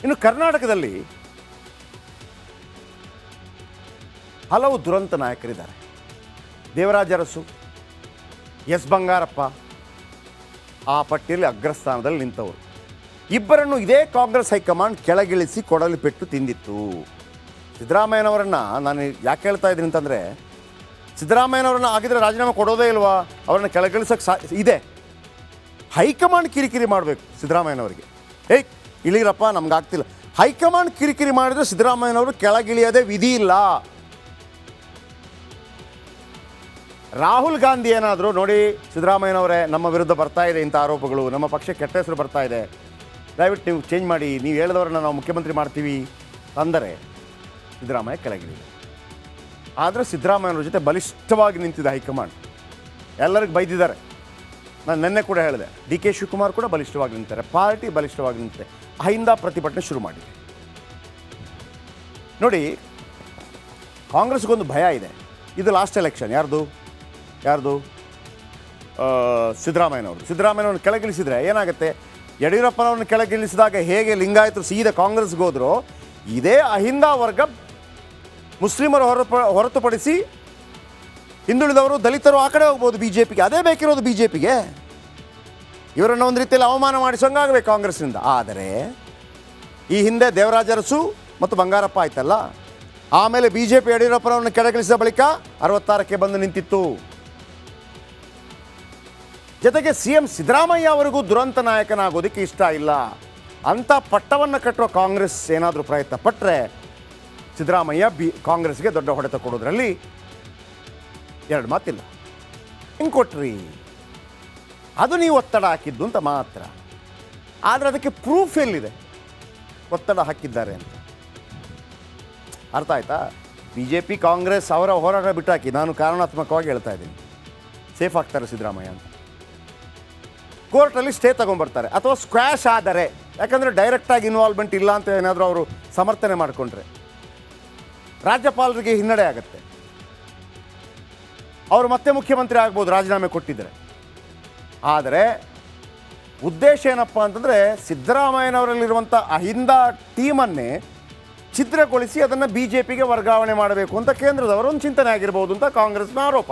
ಇನ್ನು ಕರ್ನಾಟಕದಲ್ಲಿ ಹಲವು ದುರಂತ ನಾಯಕರಿದ್ದಾರೆ. ದೇವರಾಜ ಅರಸು, ಎಸ್ ಬಂಗಾರಪ್ಪ ಆ ಪಟ್ಟಿಯಲ್ಲಿ ಅಗ್ರಸ್ಥಾನದಲ್ಲಿ ನಿಂತವರು. ಇಬ್ಬರನ್ನು ಇದೇ ಕಾಂಗ್ರೆಸ್ ಹೈಕಮಾಂಡ್ ಕೆಳಗಿಳಿಸಿ ಕೊಡಲಿ ಪೆಟ್ಟು ತಿಂದಿತ್ತು. ಸಿದ್ದರಾಮಯ್ಯನವರನ್ನು ನಾನು ಯಾಕೆ ಹೇಳ್ತಾ ಇದ್ದೀನಿ ಅಂತಂದರೆ, ಸಿದ್ದರಾಮಯ್ಯನವರನ್ನು ಆಗಿದ್ರೆ ರಾಜೀನಾಮೆ ಕೊಡೋದೇ ಇಲ್ವಾ, ಅವರನ್ನು ಕೆಳಗಿಳಿಸೋಕ್ಕೆ ಇದೆ. ಹೈಕಮಾಂಡ್ ಕಿರಿಕಿರಿ ಮಾಡಬೇಕು ಸಿದ್ದರಾಮಯ್ಯನವರಿಗೆ. ಇಳಿರಪ್ಪ ನಮ್ಗಾಗ್ತಿಲ್ಲ. ಹೈಕಮಾಂಡ್ ಕಿರಿಕಿರಿ ಮಾಡಿದ್ರೆ ಸಿದ್ದರಾಮಯ್ಯನವರು ಕೆಳಗಿಳಿಯೋದೇ ವಿಧಿ ಇಲ್ಲ. ರಾಹುಲ್ ಗಾಂಧಿ ಏನಾದರೂ ನೋಡಿ, ಸಿದ್ದರಾಮಯ್ಯನವರೇ ನಮ್ಮ ವಿರುದ್ಧ ಬರ್ತಾ ಇದೆ ಇಂಥ ಆರೋಪಗಳು, ನಮ್ಮ ಪಕ್ಷ ಕೆಟ್ಟ ಹೆಸರು ಬರ್ತಾ ಇದೆ, ದಯವಿಟ್ಟು ನೀವು ಚೇಂಜ್ ಮಾಡಿ, ನೀವು ಹೇಳಿದವ್ರನ್ನ ನಾವು ಮುಖ್ಯಮಂತ್ರಿ ಮಾಡ್ತೀವಿ ಅಂದರೆ ಸಿದ್ದರಾಮಯ್ಯ ಕೆಳಗಿಳಿದೆ. ಆದರೆ ಸಿದ್ದರಾಮಯ್ಯನವ್ರ ಜೊತೆ ಬಲಿಷ್ಠವಾಗಿ ನಿಂತಿದೆ ಹೈಕಮಾಂಡ್. ಎಲ್ಲರಿಗೂ ಬೈದಿದ್ದಾರೆ. ನಾನು ನಿನ್ನೆ ಕೂಡ ಹೇಳಿದೆ, ಡಿ ಕೆ ಶಿವಕುಮಾರ್ ಕೂಡ ಬಲಿಷ್ಠವಾಗಿ ನಿಂತಾರೆ, ಪಾರ್ಟಿ ಬಲಿಷ್ಠವಾಗಿ ನಿಂತಿದೆ. ಅಹಿಂದ ಪ್ರತಿಭಟನೆ ಶುರು ಮಾಡಿದೆ. ನೋಡಿ, ಕಾಂಗ್ರೆಸ್ಗೊಂದು ಭಯ ಇದೆ. ಇದು ಲಾಸ್ಟ್ ಎಲೆಕ್ಷನ್. ಯಾರ್ದು ಸಿದ್ದರಾಮಯ್ಯನವ್ರನ್ನ ಕೆಳಗಿಳಿಸಿದರೆ ಏನಾಗುತ್ತೆ? ಯಡಿಯೂರಪ್ಪನವ್ರನ್ನ ಕೆಳಗಿಳಿಸಿದಾಗ ಹೇಗೆ ಲಿಂಗಾಯತರು ಸೀದಾ ಕಾಂಗ್ರೆಸ್ಗೆ ಹೋದ್ರು, ಇದೇ ಅಹಿಂದ ವರ್ಗ ಮುಸ್ಲಿಮರು ಹೊರತುಪಡಿಸಿ ಹಿಂದುಳಿದವರು, ದಲಿತರು ಆ ಕಡೆ ಹೋಗ್ಬೋದು ಬಿ ಜೆ ಪಿಗೆ. ಅದೇ ಬೇಕಿರೋದು ಬಿ ಜೆ ಪಿಗೆ. ಇವರನ್ನು ಒಂದು ರೀತಿಯಲ್ಲಿ ಅವಮಾನ ಮಾಡಿಸೋಂಗಾಗಬೇಕು ಕಾಂಗ್ರೆಸ್ನಿಂದ. ಆದರೆ ಈ ಹಿಂದೆ ದೇವರಾಜ ಅರಸು ಮತ್ತು ಬಂಗಾರಪ್ಪ ಆಯ್ತಲ್ಲ, ಆಮೇಲೆ ಬಿ ಜೆ ಪಿ ಯಡಿಯೂರಪ್ಪನವ್ರನ್ನ ಕೆಳಗಿಳಿಸಿದ ಬಳಿಕ 66ಕ್ಕೆ ಬಂದು ನಿಂತಿತ್ತು. ಜೊತೆಗೆ ಸಿ ಎಂ ಸಿದ್ದರಾಮಯ್ಯ ಅವರಿಗೂ ದುರಂತ ನಾಯಕನಾಗೋದಕ್ಕೆ ಇಷ್ಟ ಇಲ್ಲ. ಅಂಥ ಪಟ್ಟವನ್ನು ಕಟ್ಟುವ ಕಾಂಗ್ರೆಸ್ ಏನಾದರೂ ಪ್ರಯತ್ನ ಪಟ್ಟರೆ ಸಿದ್ದರಾಮಯ್ಯ ಕಾಂಗ್ರೆಸ್ಗೆ ದೊಡ್ಡ ಹೊಡೆತ ಕೊಡೋದ್ರಲ್ಲಿ ಎರಡು ಮಾತಿಲ್ಲ. ಹೆಂಗೆ ಕೊಟ್ರಿ? ಅದು ನೀವು ಒತ್ತಡ ಹಾಕಿದ್ದು ಅಂತ ಮಾತ್ರ. ಆದರೆ ಅದಕ್ಕೆ ಪ್ರೂಫ್ ಎಲ್ಲಿದೆ ಒತ್ತಡ ಹಾಕಿದ್ದಾರೆ ಅಂತ? ಅರ್ಥ ಆಯ್ತಾ? ಬಿ ಜೆ ಪಿ ಕಾಂಗ್ರೆಸ್ ಅವರ ಹೋರಾಟ ಬಿಟ್ಟಾಕಿ, ನಾನು ಕಾರಣಾತ್ಮಕವಾಗಿ ಹೇಳ್ತಾ ಇದ್ದೀನಿ, ಸೇಫ್ ಆಗ್ತಾರೆ ಸಿದ್ದರಾಮಯ್ಯ ಅಂತ. ಕೋರ್ಟಲ್ಲಿ ಸ್ಟೇ ತೊಗೊಂಬರ್ತಾರೆ ಅಥವಾ ಸ್ಕ್ವ್ಯಾಶ್ ಆದರೆ, ಯಾಕಂದರೆ ಡೈರೆಕ್ಟಾಗಿ ಇನ್ವಾಲ್ವ್ಮೆಂಟ್ ಇಲ್ಲ ಅಂತ ಏನಾದರೂ ಅವರು ಸಮರ್ಥನೆ ಮಾಡಿಕೊಂಡ್ರೆ ರಾಜ್ಯಪಾಲರಿಗೆ ಹಿನ್ನಡೆ ಆಗುತ್ತೆ. ಅವರು ಮತ್ತೆ ಮುಖ್ಯಮಂತ್ರಿ ಆಗ್ಬೋದು ರಾಜೀನಾಮೆ ಕೊಟ್ಟಿದ್ದರೆ. ಆದರೆ ಉದ್ದೇಶ ಏನಪ್ಪ ಅಂತಂದರೆ, ಸಿದ್ದರಾಮಯ್ಯನವರಲ್ಲಿರುವಂಥ ಅಹಿಂದ ಟೀಮನ್ನೇ ಛಿದ್ರಗೊಳಿಸಿ ಅದನ್ನು ಬಿ ಜೆ ಪಿಗೆ ವರ್ಗಾವಣೆ ಮಾಡಬೇಕು ಅಂತ ಕೇಂದ್ರದವರ ಒಂದು ಚಿಂತನೆ ಆಗಿರ್ಬೋದು ಅಂತ ಕಾಂಗ್ರೆಸ್ನ ಆರೋಪ.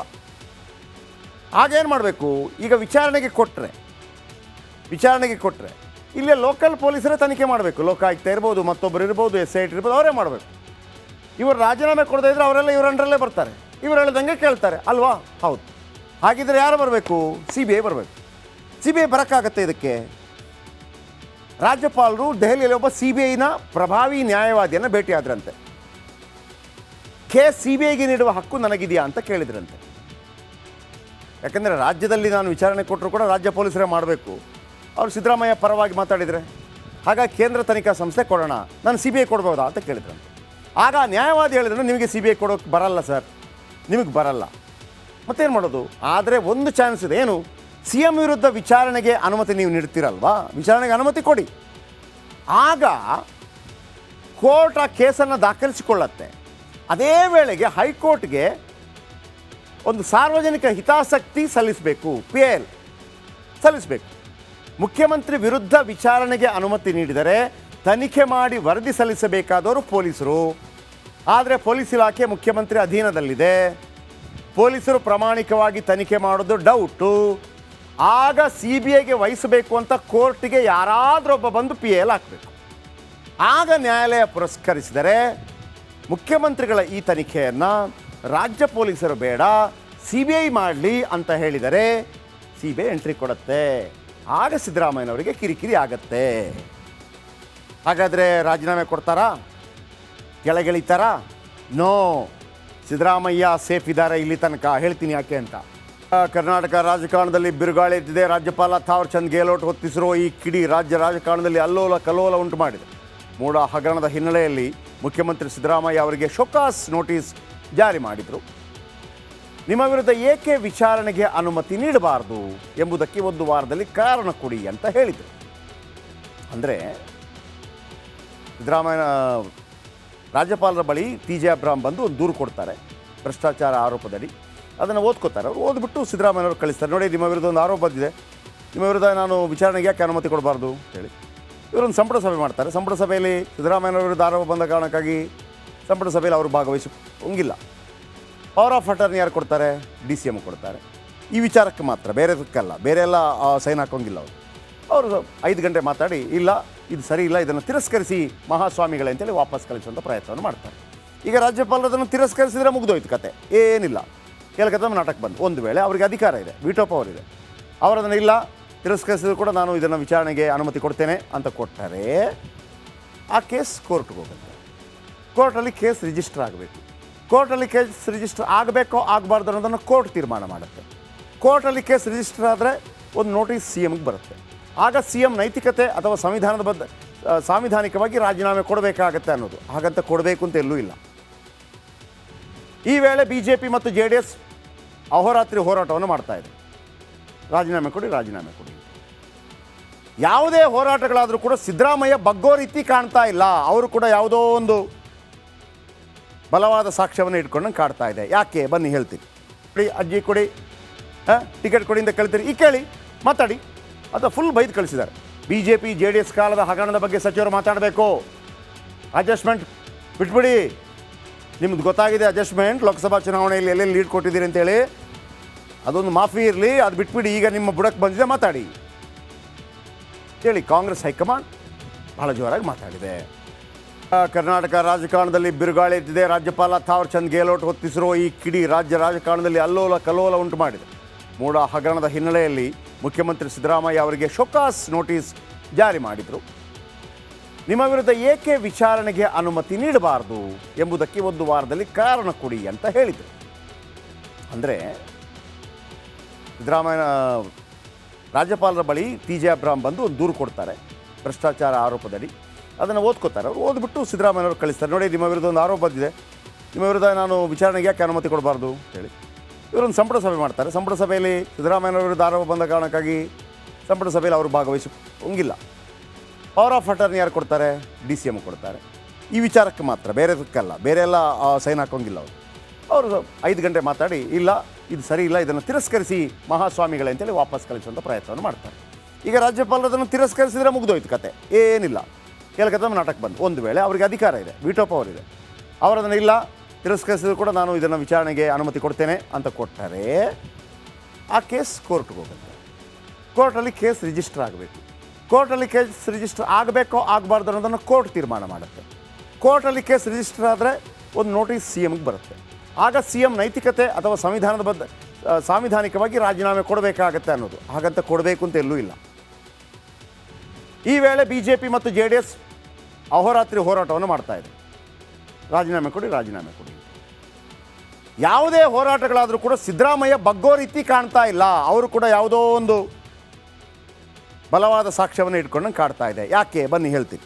ಆಗೇನು ಮಾಡಬೇಕು? ಈಗ ವಿಚಾರಣೆಗೆ ಕೊಟ್ಟರೆ ಇಲ್ಲೇ ಲೋಕಲ್ ಪೊಲೀಸರೇ ತನಿಖೆ ಮಾಡಬೇಕು. ಲೋಕಾಯುಕ್ತ ಇರ್ಬೋದು, ಮತ್ತೊಬ್ಬರು ಇರ್ಬೋದು, SIT ಇರ್ಬೋದು, ಅವರೇ ಮಾಡಬೇಕು. ಇವರು ರಾಜೀನಾಮೆ ಕೊಡದೇ ಇದ್ರೆ ಅವರೆಲ್ಲ ಇವರಂಡ್ರಲ್ಲೇ ಬರ್ತಾರೆ, ಇವರು ಹೇಳಿದಂಗೆ ಕೇಳ್ತಾರೆ ಅಲ್ವಾ? ಹೌದು. ಹಾಗಿದ್ರೆ ಯಾರು ಬರಬೇಕು? CBI ಬರಬೇಕು. CBI ಬರೋಕ್ಕಾಗತ್ತೆ ಇದಕ್ಕೆ? ರಾಜ್ಯಪಾಲರು ದೆಹಲಿಯಲ್ಲಿ ಒಬ್ಬ CBIನ ಪ್ರಭಾವಿ ನ್ಯಾಯವಾದಿಯನ್ನು ಭೇಟಿಯಾದ್ರಂತೆ. ಕೇಸ್ CBIಗೆ ನೀಡುವ ಹಕ್ಕು ನನಗಿದೆಯಾ ಅಂತ ಕೇಳಿದ್ರಂತೆ. ಯಾಕಂದರೆ ರಾಜ್ಯದಲ್ಲಿ ನಾನು ವಿಚಾರಣೆ ಕೊಟ್ಟರು ಕೂಡ ರಾಜ್ಯ ಪೊಲೀಸರೇ ಮಾಡಬೇಕು. ಅವರು ಸಿದ್ದರಾಮಯ್ಯ ಪರವಾಗಿ ಮಾತಾಡಿದರೆ, ಹಾಗಾಗಿ ಕೇಂದ್ರ ತನಿಖಾ ಸಂಸ್ಥೆ ಕೊಡೋಣ, ನಾನು CBI ಕೊಡ್ಬೋದಾ ಅಂತ ಕೇಳಿದ್ರಂತೆ. ಆಗ ನ್ಯಾಯವಾದಿ ಹೇಳಿದ್ರು, ನಿಮಗೆ CBI ಕೊಡೋಕ್ಕೆ ಬರಲ್ಲ ಸರ್, ನಿಮಗೆ ಬರಲ್ಲ. ಮತ್ತೇನು ಮಾಡೋದು? ಆದರೆ ಒಂದು ಚಾನ್ಸ್ ಇದೆ. ಏನು? CM ವಿರುದ್ಧ ವಿಚಾರಣೆಗೆ ಅನುಮತಿ ನೀವು ನೀಡ್ತೀರಲ್ವಾ, ವಿಚಾರಣೆಗೆ ಅನುಮತಿ ಕೊಡಿ. ಆಗ ಕೋರ್ಟ್ ಆ ಕೇಸನ್ನು ದಾಖಲಿಸಿಕೊಳ್ಳುತ್ತೆ. ಅದೇ ವೇಳೆಗೆ ಹೈಕೋರ್ಟ್ಗೆ ಒಂದು ಸಾರ್ವಜನಿಕ ಹಿತಾಸಕ್ತಿ ಸಲ್ಲಿಸಬೇಕು, PIL ಸಲ್ಲಿಸಬೇಕು. ಮುಖ್ಯಮಂತ್ರಿ ವಿರುದ್ಧ ವಿಚಾರಣೆಗೆ ಅನುಮತಿ ನೀಡಿದರೆ ತನಿಖೆ ಮಾಡಿ ವರದಿ ಸಲ್ಲಿಸಬೇಕಾದವರು ಪೊಲೀಸರು. ಆದರೆ ಪೊಲೀಸ್ ಇಲಾಖೆ ಮುಖ್ಯಮಂತ್ರಿ ಅಧೀನದಲ್ಲಿದೆ. ಪೊಲೀಸರು ಪ್ರಾಮಾಣಿಕವಾಗಿ ತನಿಖೆ ಮಾಡೋದು ಡೌಟು. ಆಗ CBIಗೆ ವಹಿಸಬೇಕು ಅಂತ ಕೋರ್ಟಿಗೆ ಯಾರಾದ್ರೊಬ್ಬ ಬಂದು PIL ಹಾಕಬೇಕು. ಆಗ ನ್ಯಾಯಾಲಯ ಪುರಸ್ಕರಿಸಿದರೆ ಮುಖ್ಯಮಂತ್ರಿಗಳ ಈ ತನಿಖೆಯನ್ನು ರಾಜ್ಯ ಪೊಲೀಸರು ಬೇಡ, CBI ಮಾಡಲಿ ಅಂತ ಹೇಳಿದರೆ CBI ಎಂಟ್ರಿ ಕೊಡುತ್ತೆ. ಆಗ ಸಿದ್ದರಾಮಯ್ಯನವರಿಗೆ ಕಿರಿಕಿರಿ ಆಗತ್ತೆ. ಹಾಗಾದರೆ ರಾಜೀನಾಮೆ ಕೊಡ್ತಾರಾ? ಕೆಳಗಿಳಿತಾರಾ? ನೋ, ಸಿದ್ದರಾಮಯ್ಯ ಸೇಫ್ ಇದ್ದಾರೆ ಇಲ್ಲಿ ತನಕ. ಹೇಳ್ತೀನಿ ಯಾಕೆ ಅಂತ. ಕರ್ನಾಟಕ ರಾಜಕಾರಣದಲ್ಲಿ ಬಿರುಗಾಳಿ ಎದ್ದಿದೆ. ರಾಜ್ಯಪಾಲ ಥಾವರ್ ಚಂದ್ ಗೆಹ್ಲೋಟ್ ಹೊತ್ತಿಸಿರೋ ಈ ಕಿಡಿ ರಾಜ್ಯ ರಾಜಕಾರಣದಲ್ಲಿ ಅಲ್ಲೋಲ ಕಲ್ಲೋಲ ಉಂಟು ಮಾಡಿದೆ. ಮೂಡ ಹಗರಣದ ಹಿನ್ನೆಲೆಯಲ್ಲಿ ಮುಖ್ಯಮಂತ್ರಿ ಸಿದ್ದರಾಮಯ್ಯ ಅವರಿಗೆ ಶೋಕಾಸ್ ನೋಟಿಸ್ ಜಾರಿ ಮಾಡಿದರು. ನಿಮ್ಮ ವಿರುದ್ಧ ಏಕೆ ವಿಚಾರಣೆಗೆ ಅನುಮತಿ ನೀಡಬಾರದು ಎಂಬುದಕ್ಕೆ ಒಂದು ವಾರದಲ್ಲಿ ಕಾರಣ ಕೊಡಿ ಅಂತ ಹೇಳಿದರು. ಅಂದರೆ ಸಿದ್ದರಾಮಯ್ಯ ರಾಜ್ಯಪಾಲರ ಬಳಿ TJ ಅಬ್ರಾಮ್ ಬಂದು ಒಂದು ದೂರು ಕೊಡ್ತಾರೆ ಭ್ರಷ್ಟಾಚಾರ ಆರೋಪದಡಿ. ಅದನ್ನು ಓದ್ಕೋತಾರೆ. ಅವರು ಓದ್ಬಿಟ್ಟು ಸಿದ್ದರಾಮಯ್ಯನವರು ಕಳಿಸ್ತಾರೆ. ನೋಡಿ, ನಿಮ್ಮ ವಿರುದ್ಧ ಒಂದು ಆರೋಪ ಬಂದಿದೆ, ನಿಮ್ಮ ವಿರುದ್ಧ ನಾನು ವಿಚಾರಣೆಗೆ ಯಾಕೆ ಅನುಮತಿ ಕೊಡಬಾರ್ದು ಹೇಳಿ. ಇವರೊಂದು ಸಂಪುಟ ಸಭೆ ಮಾಡ್ತಾರೆ. ಸಂಪುಟ ಸಭೆಯಲ್ಲಿ ಸಿದ್ದರಾಮಯ್ಯನವರ ವಿರುದ್ಧ ಆರೋಪ ಬಂದ ಕಾರಣಕ್ಕಾಗಿ ಸಂಪುಟ ಸಭೆಯಲ್ಲಿ ಅವರು ಭಾಗವಹಿಸೋಂಗಿಲ್ಲ. ಪವರ್ ಆಫ್ ಅಟರ್ನಿ ಯಾರು ಕೊಡ್ತಾರೆ? DCM ಕೊಡ್ತಾರೆ. ಈ ವಿಚಾರಕ್ಕೆ ಮಾತ್ರ, ಬೇರೆದಕ್ಕಲ್ಲ. ಬೇರೆ ಎಲ್ಲ ಸೈನ್ ಹಾಕೋಂಗಿಲ್ಲ ಅವರು 5 ಗಂಟೆ ಮಾತಾಡಿ, ಇಲ್ಲ ಇದು ಸರಿ ಇಲ್ಲ, ಇದನ್ನು ತಿರಸ್ಕರಿಸಿ ಮಹಾಸ್ವಾಮಿಗಳೇ ಅಂತೇಳಿ ವಾಪಸ್ ಕಳಿಸುವಂಥ ಪ್ರಯತ್ನವನ್ನು ಮಾಡ್ತಾರೆ. ಈಗ ರಾಜ್ಯಪಾಲರು ಅದನ್ನು ತಿರಸ್ಕರಿಸಿದರೆ ಮುಗಿದೋಯ್ತು ಕತೆ, ಏನಿಲ್ಲ. ಕೇಳ್ಕತ್ತ ನಾಟಕ ಬಂದು, ಒಂದು ವೇಳೆ ಅವರಿಗೆ ಅಧಿಕಾರ ಇದೆ, ವಿಟೋ ಪವರ್ ಇದೆ, ಅವರದನ್ನು ಇಲ್ಲ ತಿರಸ್ಕರಿಸಿದ್ರು ಕೂಡ ನಾನು ಇದನ್ನು ವಿಚಾರಣೆಗೆ ಅನುಮತಿ ಕೊಡ್ತೇನೆ ಅಂತ ಕೊಟ್ಟರೆ ಆ ಕೇಸ್ ಕೋರ್ಟ್ಗೆ ಹೋಗುತ್ತೆ. ಕೋರ್ಟಲ್ಲಿ ಕೇಸ್ ರಿಜಿಸ್ಟರ್ ಆಗಬೇಕು. ಕೋರ್ಟಲ್ಲಿ ಕೇಸ್ ರಿಜಿಸ್ಟರ್ ಆಗಬೇಕೋ ಆಗಬಾರ್ದು ಅನ್ನೋದನ್ನು ಕೋರ್ಟ್ ತೀರ್ಮಾನ ಮಾಡುತ್ತೆ. ಕೋರ್ಟಲ್ಲಿ ಕೇಸ್ ರಿಜಿಸ್ಟರ್ ಆದರೆ ಒಂದು ನೋಟಿಸ್ CMಗೆ ಬರುತ್ತೆ. ಆಗ CM ನೈತಿಕತೆ ಅಥವಾ ಸಾಂವಿಧಾನಿಕವಾಗಿ ರಾಜೀನಾಮೆ ಕೊಡಬೇಕಾಗತ್ತೆ ಅನ್ನೋದು. ಹಾಗಂತ ಕೊಡಬೇಕು ಅಂತ ಎಲ್ಲೂ ಇಲ್ಲ. ಈ ವೇಳೆ BJP ಮತ್ತು JDS ಅಹೋರಾತ್ರಿ ಹೋರಾಟವನ್ನು ಮಾಡ್ತಾ ಇದೆ. ರಾಜೀನಾಮೆ ಕೊಡಿ, ರಾಜೀನಾಮೆ ಕೊಡಿ. ಯಾವುದೇ ಹೋರಾಟಗಳಾದರೂ ಕೂಡ ಸಿದ್ದರಾಮಯ್ಯ ಬಗ್ಗೋ ರೀತಿ ಕಾಣ್ತಾ ಇಲ್ಲ. ಅವರು ಕೂಡ ಯಾವುದೋ ಒಂದು ಬಲವಾದ ಸಾಕ್ಷ್ಯವನ್ನು ಇಟ್ಕೊಂಡು ಕಾಡ್ತಾ ಇದೆ. ಯಾಕೆ ಬನ್ನಿ ಹೇಳ್ತೀನಿ. ಕೊಡಿ ಅಜ್ಜಿ ಕೊಡಿ, ಟಿಕೆಟ್ ಕೊಡಿ ಅಂತ ಕೇಳ್ತೀರಿ, ಈ ಕೇಳಿ ಮಾತಾಡಿ. ಅಥವಾ ಫುಲ್ ಬೈದು ಕಳಿಸಿದ್ದಾರೆ. BJP JDS ಕಾಲದ ಹಗರಣದ ಬಗ್ಗೆ ಸಚಿವರು ಮಾತಾಡಬೇಕು. ಅಡ್ಜಸ್ಟ್ಮೆಂಟ್ ಬಿಟ್ಬಿಡಿ, ನಿಮ್ದು ಗೊತ್ತಾಗಿದೆ ಅಡ್ಜಸ್ಟ್ಮೆಂಟ್, ಲೋಕಸಭಾ ಚುನಾವಣೆಯಲ್ಲಿ ಎಲ್ಲೆಲ್ಲಿ ಲೀಡ್ ಕೊಟ್ಟಿದ್ದೀರಿ ಅಂತೇಳಿ, ಅದೊಂದು ಮಾಫಿ ಇರಲಿ, ಅದು ಬಿಟ್ಬಿಡಿ, ಈಗ ನಿಮ್ಮ ಬುಡಕ್ಕೆ ಬಂದಿದೆ ಮಾತಾಡಿ ಹೇಳಿ. ಕಾಂಗ್ರೆಸ್ ಹೈಕಮಾಂಡ್ ಬಹಳ ಜೋರಾಗಿ ಮಾತಾಡಿದೆ. ಕರ್ನಾಟಕ ರಾಜಕಾರಣದಲ್ಲಿ ಬಿರುಗಾಳಿ ಎದ್ದಿದೆ. ರಾಜ್ಯಪಾಲ ಥಾವರ್ ಚಂದ್ ಗೆಹ್ಲೋಟ್ ಹೊತ್ತಿಸಿರೋ ಈ ಕಿಡಿ ರಾಜ್ಯ ರಾಜಕಾರಣದಲ್ಲಿ ಅಲ್ಲೋಲ ಕಲ್ಲೋಲ ಉಂಟು ಮಾಡಿದೆ. ಮೂಡ ಹಗರಣದ ಹಿನ್ನೆಲೆಯಲ್ಲಿ ಮುಖ್ಯಮಂತ್ರಿ ಸಿದ್ದರಾಮಯ್ಯ ಅವರಿಗೆ ಶೋಕಾಸ್ ನೋಟಿಸ್ ಜಾರಿ ಮಾಡಿದರು. ನಿಮ್ಮ ವಿರುದ್ಧ ಏಕೆ ವಿಚಾರಣೆಗೆ ಅನುಮತಿ ನೀಡಬಾರದು ಎಂಬುದಕ್ಕೆ ಒಂದು ವಾರದಲ್ಲಿ ಕಾರಣ ಕೊಡಿ ಅಂತ ಹೇಳಿದರು. ಅಂದರೆ ಸಿದ್ದರಾಮಯ್ಯ ರಾಜ್ಯಪಾಲರ ಬಳಿ TJ ಅಬ್ರಾಹಂ ಬಂದು ಒಂದು ದೂರು ಕೊಡ್ತಾರೆ ಭ್ರಷ್ಟಾಚಾರ ಆರೋಪದಡಿ. ಅದನ್ನು ಓದ್ಕೋತಾರೆ. ಅವರು ಓದ್ಬಿಟ್ಟು ಸಿದ್ದರಾಮಯ್ಯವ್ರು ಕಳಿಸ್ತಾರೆ. ನೋಡಿ, ನಿಮ್ಮ ವಿರುದ್ಧ ಒಂದು ಆರೋಪ ಬಂದಿದೆ, ನಿಮ್ಮ ವಿರುದ್ಧ ನಾನು ವಿಚಾರಣೆಗೆ ಯಾಕೆ ಅನುಮತಿ ಕೊಡಬಾರ್ದು ಹೇಳಿ. ಇವರೊಂದು ಸಂಪುಟ ಸಭೆ ಮಾಡ್ತಾರೆ. ಸಂಪುಟ ಸಭೆಯಲ್ಲಿ ಸಿದ್ದರಾಮಯ್ಯನವರ ವಿರುದ್ಧ ಆರೋಪ ಬಂದ ಕಾರಣಕ್ಕಾಗಿ ಸಂಪುಟ ಸಭೆಯಲ್ಲಿ ಅವರು ಭಾಗವಹಿಸೋಂಗಿಲ್ಲ. ಪವರ್ ಆಫ್ ಅಟರ್ನಿ ಯಾರು ಕೊಡ್ತಾರೆ? DCM ಕೊಡ್ತಾರೆ. ಈ ವಿಚಾರಕ್ಕೆ ಮಾತ್ರ, ಬೇರೆದಕ್ಕಲ್ಲ. ಬೇರೆ ಎಲ್ಲ ಸೈನ್ ಹಾಕೋಂಗಿಲ್ಲ ಅವರು 5 ಗಂಟೆ ಮಾತಾಡಿ, ಇಲ್ಲ ಇದು ಸರಿ ಇಲ್ಲ, ಇದನ್ನು ತಿರಸ್ಕರಿಸಿ ಮಹಾಸ್ವಾಮಿಗಳೇ ಅಂತೇಳಿ ವಾಪಸ್ ಕಳಿಸುವಂಥ ಪ್ರಯತ್ನವನ್ನು ಮಾಡ್ತಾರೆ. ಈಗ ರಾಜ್ಯಪಾಲರು ಅದನ್ನು ತಿರಸ್ಕರಿಸಿದರೆ ಮುಗಿದೋಯ್ತು ಕತೆ, ಏನಿಲ್ಲ. ಕೇಳ್ಕತ್ತ ನಾಟಕ ಬಂದು, ಒಂದು ವೇಳೆ ಅವರಿಗೆ ಅಧಿಕಾರ ಇದೆ, ವಿಟೋ ಪವರ್ ಇದೆ, ಅವರದನ್ನು ಇಲ್ಲ ತಿರಸ್ಕರಿಸಿದ್ರು ಕೂಡ ನಾನು ಇದನ್ನು ವಿಚಾರಣೆಗೆ ಅನುಮತಿ ಕೊಡ್ತೇನೆ ಅಂತ ಕೊಟ್ಟರೆ ಆ ಕೇಸ್ ಕೋರ್ಟ್ಗೆ ಹೋಗುತ್ತೆ. ಕೋರ್ಟಲ್ಲಿ ಕೇಸ್ ರಿಜಿಸ್ಟರ್ ಆಗಬೇಕು. ಕೋರ್ಟಲ್ಲಿ ಕೇಸ್ ರಿಜಿಸ್ಟರ್ ಆಗಬೇಕೋ ಆಗಬಾರ್ದು ಅನ್ನೋದನ್ನು ಕೋರ್ಟ್ ತೀರ್ಮಾನ ಮಾಡುತ್ತೆ. ಕೋರ್ಟಲ್ಲಿ ಕೇಸ್ ರಿಜಿಸ್ಟರ್ ಆದರೆ ಒಂದು ನೋಟಿಸ್ CMಗೆ ಬರುತ್ತೆ. ಆಗ CM ನೈತಿಕತೆ ಅಥವಾ ಸಾಂವಿಧಾನಿಕವಾಗಿ ರಾಜೀನಾಮೆ ಕೊಡಬೇಕಾಗತ್ತೆ ಅನ್ನೋದು. ಹಾಗಂತ ಕೊಡಬೇಕು ಅಂತ ಎಲ್ಲೂ ಇಲ್ಲ. ಈ ವೇಳೆ BJP ಮತ್ತು JDS ಅಹೋರಾತ್ರಿ ಹೋರಾಟವನ್ನು ಮಾಡ್ತಾ ಇದೆ. ರಾಜೀನಾಮೆ ಕೊಡಿ, ರಾಜೀನಾಮೆ ಕೊಡಿ. ಯಾವುದೇ ಹೋರಾಟಗಳಾದರೂ ಕೂಡ ಸಿದ್ದರಾಮಯ್ಯ ಬಗ್ಗೋ ರೀತಿ ಕಾಣ್ತಾ ಇಲ್ಲ. ಅವರು ಕೂಡ ಯಾವುದೋ ಒಂದು ಬಲವಾದ ಸಾಕ್ಷ್ಯವನ್ನು ಇಟ್ಕೊಂಡು ಕಾಡ್ತಾ ಇದೆ. ಯಾಕೆ ಬನ್ನಿ ಹೇಳ್ತೀನಿ.